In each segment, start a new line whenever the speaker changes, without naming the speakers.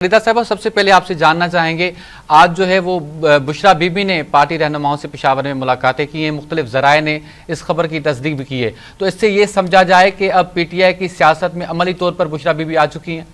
फरीदा साहब, सबसे पहले आपसे जानना चाहेंगे, आज जो है वो बुशरा बीबी ने पार्टी रहनुमाओं से पेशावर में मुलाकातें की हैं, मुख्तलिफ ज़राए ने इस खबर की तस्दीक भी की है, तो इससे ये समझा जाए कि अब पीटीआई की सियासत में अमली तौर पर बुशरा बीबी आ चुकी हैं?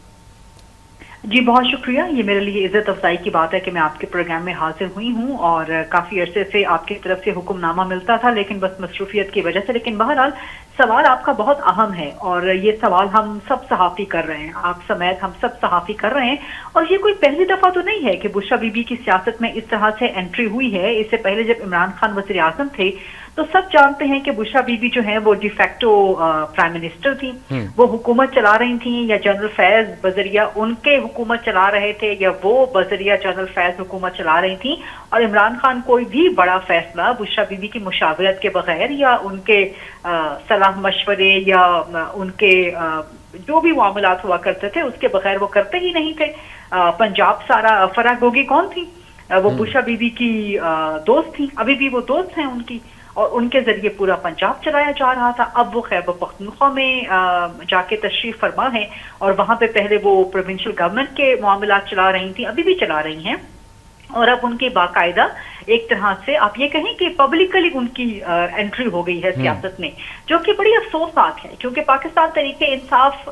जी बहुत शुक्रिया। ये मेरे लिए इज्जत अफजाई की बात है कि मैं आपके प्रोग्राम में हाजिर हुई हूँ और काफ़ी अरसे से आपकी तरफ से हुक्मनामा मिलता था, लेकिन बस मसरूफियत की वजह से। लेकिन बहरहाल सवाल आपका बहुत अहम है और ये सवाल हम सब सहाफ़ी कर रहे हैं, आप समेत हम सब सहाफ़ी कर रहे हैं। और ये कोई पहली दफ़ा तो नहीं है कि बुशरा बीबी की सियासत में इस तरह से एंट्री हुई है। इससे पहले जब इमरान खान वज़ीर आज़म थे तो सब जानते हैं कि बुशरा बीबी जो है वो डिफेक्टो प्राइम मिनिस्टर थी, वो हुकूमत चला रही थी, या जनरल फैज बजरिया उनके हुकूमत चला रहे थे, या वो बजरिया जनरल फैज हुकूमत चला रही थी। और इमरान खान कोई भी बड़ा फैसला बुशरा बीबी की मुशावरत के बगैर या उनके सलाह मशवरे या उनके जो भी मामलात हुआ करते थे उसके बगैर वो करते ही नहीं थे। पंजाब सारा फराह गोगी कौन थी? वो बुशरा बीबी की दोस्त थी, अभी भी वो दोस्त हैं उनकी, और उनके जरिए पूरा पंजाब चलाया जा रहा था। अब वो खैबर पख्तूनख्वा में जाके तशरीफ फरमा है और वहां पे पहले वो प्रोविंशियल गवर्नमेंट के मामलात चला रही थी, अभी भी चला रही हैं, और अब उनकी बाकायदा एक तरह से आप ये कहें कि पब्लिकली उनकी एंट्री हो गई है सियासत में, जो कि बड़ी अफसोसनाक है, क्योंकि पाकिस्तान तरीके इंसाफ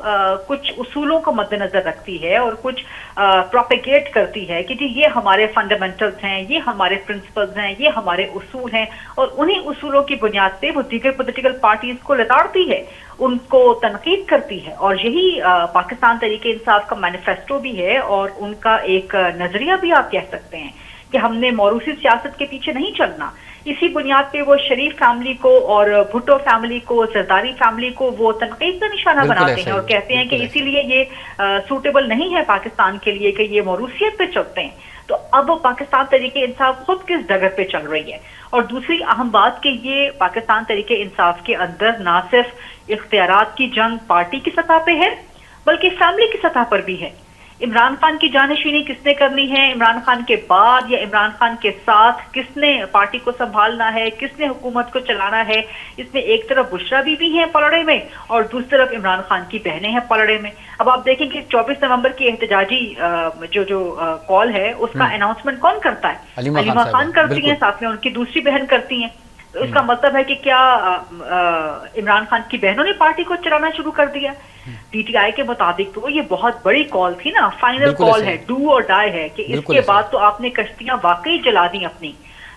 कुछ उसूलों को मद्देनजर रखती है और कुछ प्रोपेगेट करती है कि जी ये हमारे फंडामेंटल्स हैं, ये हमारे प्रिंसिपल्स हैं, ये हमारे उसूल हैं, और उन्हीं उसूलों की बुनियाद पे वो दीगर पोलिटिकल पार्टीज को लताड़ती है, उनको तनकीद करती है। और यही पाकिस्तान तरीके इंसाफ का मैनिफेस्टो भी है और उनका एक नजरिया भी आप कह सकते हैं कि हमने मौरूसी सियासत के पीछे नहीं चलना। इसी बुनियाद पे वो शरीफ फैमिली को और भुट्टो फैमिली को, जरदारी फैमिली को वो तनकीद का निशाना बनाते हैं और कहते हैं कि इसीलिए ये सूटेबल नहीं है पाकिस्तान के लिए कि ये मौरूसियत पे चलते हैं। तो अब पाकिस्तान तरीके इंसाफ खुद किस जगह पे चल रही है? और दूसरी अहम बात कि ये पाकिस्तान तरीके इंसाफ के अंदर ना सिर्फ इख्तियारात की जंग पार्टी की सतह पे है, बल्कि फैमिली की सतह पर भी है। इमरान खान की जानशीनी किसने करनी है, इमरान खान के बाद या इमरान खान के साथ किसने पार्टी को संभालना है, किसने हुकूमत को चलाना है, इसमें एक तरफ बुशरा बीबी है पलड़े में और दूसरी तरफ इमरान खान की बहनें हैं पलड़े में। अब आप देखेंगे 24 नवंबर की एहतजाजी जो कॉल है उसका अनाउंसमेंट कौन करता है? अलीमा खान करती हैं, साथ में उनकी दूसरी बहन करती हैं। तो इसका मतलब है कि क्या इमरान खान की बहनों ने पार्टी को चलाना शुरू कर दिया? पीटीआई के मुताबिक तो ये बहुत बड़ी कॉल थी ना, फाइनल कॉल है, डू और डाई है कि इसके बाद तो आपने कश्तियां वाकई जला दी अपनी।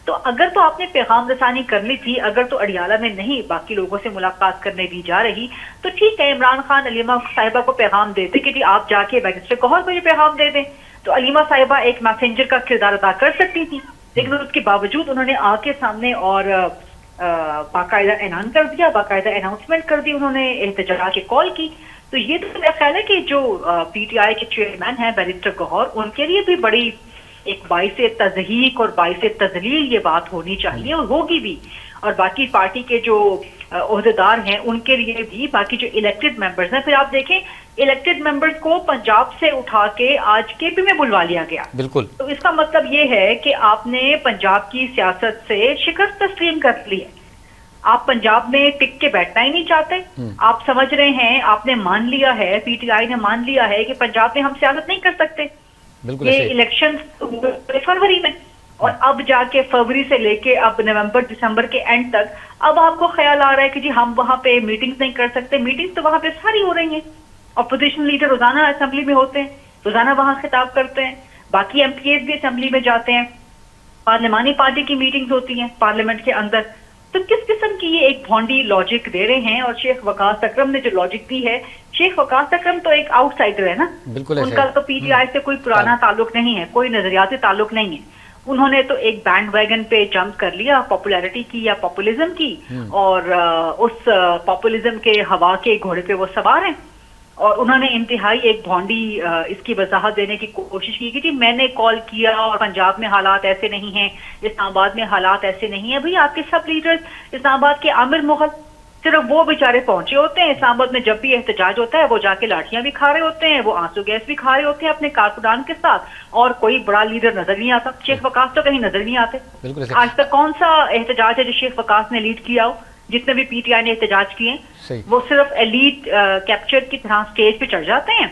तो अगर तो आपने पैगाम रसानी करनी थी, अगर तो अडियाला में नहीं बाकी लोगों से मुलाकात करने दी जा रही, तो ठीक है, इमरान खान अलीमा साहिबा को पैगाम देते कि जी आप जाके बैरिस्टर गौहर को ये पैगाम दे दें, तो अलीमा साहिबा एक मैसेंजर का किरदार अदा कर सकती थी। लेकिन उसके बावजूद उन्होंने आके सामने और बाकायदा ऐलान कर दिया, बाकायदा अनाउंसमेंट कर दी, उन्होंने एहतजाज की कॉल की। तो ये तो मेरा ख्याल है कि जो पीटीआई के चेयरमैन हैं बैरिस्टर गौहर, उनके लिए भी बड़ी एक बाइसे तज़हीक और बाइसे तजलील ये बात होनी चाहिए और होगी भी। और बाकी पार्टी के जो ओहदेदार हैं उनके लिए भी, बाकी जो इलेक्टेड मेंबर्स हैं, फिर आप देखें इलेक्टेड मेंबर्स को पंजाब से उठा के आज केपी में बुलवा लिया गया।
बिल्कुल।
तो इसका मतलब ये है कि आपने पंजाब की सियासत से शिकस्त तस्लीम कर ली है, आप पंजाब में टिक के बैठना ही नहीं चाहते। आप समझ रहे हैं, आपने मान लिया है, पीटीआई ने मान लिया है कि पंजाब में हम सियासत नहीं कर सकते। ये इलेक्शन फरवरी में, और अब जाके फरवरी से लेके अब नवंबर दिसंबर के एंड तक अब आपको ख्याल आ रहा है कि जी हम वहां पे मीटिंग्स नहीं कर सकते। मीटिंग्स तो वहां पे सारी हो रही हैं, अपोजिशन लीडर रोजाना असेंबली में होते हैं, रोजाना वहां खिताब करते हैं, बाकी एमपीएस भी असेंबली में जाते हैं, पार्लिमानी पार्टी की मीटिंग्स होती हैं पार्लियामेंट के अंदर। तो किस किस्म की ये एक भोंडी लॉजिक दे रहे हैं? और शेख वकास अकरम ने जो लॉजिक दी है, शेख वकास अकरम तो एक आउटसाइडर है ना, उनका तो पीटीआई से कोई पुराना ताल्लुक नहीं है, कोई नजरियाती ताल्लुक नहीं है। उन्होंने तो एक बैंड वैगन पे जंप कर लिया, पॉपुलैरिटी की या पॉपुलिज्म की, और उस पॉपुलिज्म के हवा के घोड़े पे वो सवार हैं। और उन्होंने इंतहाई एक भोंडी इसकी वजाहत देने की कोशिश की कि जी मैंने कॉल किया और पंजाब में हालात ऐसे नहीं हैं, इस्लामाबाद में हालात ऐसे नहीं है। भाई आपके सब लीडर्स, इस्लामाबाद के आमिर मुगल, सिर्फ वो बेचारे पहुंचे होते हैं इस्लामाबाद में, जब भी एहतजाज होता है वो जाके लाठियां भी खा रहे होते हैं, वो आंसू गैस भी खा रहे होते हैं अपने कारकुनान के साथ, और कोई बड़ा लीडर नजर नहीं आता। शेख वकास तो कहीं नजर नहीं आते। आज तक कौन सा एहतजाज है जो शेख वकास ने लीड किया हो? जितने भी पीटीआई ने एहतजाज किए वो सिर्फ एलीट कैप्चर की तरह स्टेज पे चढ़ जाते हैं